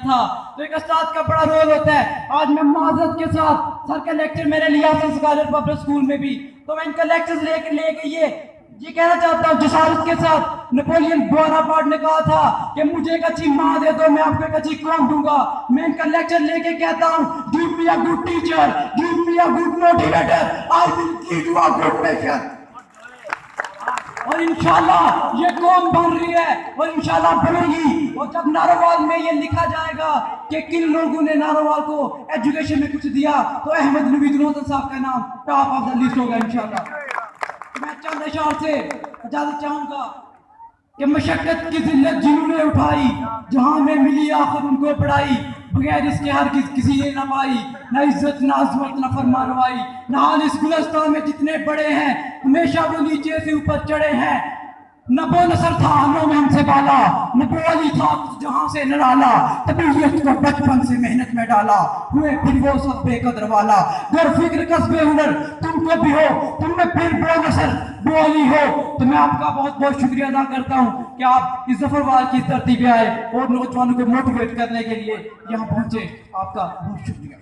تھا. تو ایک استاد کا بڑا رول ہوتا ہے. آج میں معذرت کے ساتھ سر کا لیکچر میرے لیا تھا سکالر پبلک اسکول میں بھی, تو میں ان کا لیکچر لے کے یہ کہنا چاہتا ہوں جسارت کے ساتھ, نپولین بوناپارٹ نے کہا تھا کہ مجھے ایک اچھی ماں دے دو, میں آپ کو ایک اچھی قوم دوں گا. میں ان کا لیکچر لے کے کہتا ہوں, give me a good teacher, give me a good motivator, I will give you a good nation. اور انشاءاللہ یہ قوم بن رہی ہے اور انشاءاللہ بنے گی. اور جب ناروال میں یہ لکھا جائے گا کہ کن لوگوں نے ناروال کو ایجوکیشن میں کچھ دیا, تو احمد نوید روزن صاحب کا نام ٹاپ آف دا لسٹ ہوگا انشاءاللہ. میں چند اشعار سے اجازت چاہوں گا کہ مشقت کی ذلت جنہوں نے اٹھائی, جہاں میں ملی آخر ان کو پڑھائی, بغیر اس کے ہرگز کسی نے نہ پائی, نہ عزت نہ عظمت نہ فرمانوائی. نہال اس گلستان میں جتنے بڑے ہیں ہمیشہ وہ نیچے سے اوپر چڑھے ہیں. نبو نصر تھا ہموں میں ہم سے بالا, نبو علی تھا جہاں سے نرالا, طبیعت کو بچپن سے محنت میں ڈالا, ہوئے پھر وہ سب بے قدر والا. گر فکر قصبے ہنر تم کو بھی ہو, تم میں پھر بو نصر بو علی ہو. تو میں آپ کا بہت بہت شکریہ ادا کرتا ہوں کہ آپ اس ظفروال کی دھرتی پہ آئے اور نوجوانوں کو موٹیویٹ کرنے کے لیے یہاں پہنچے. آپ کا بہت شکریہ.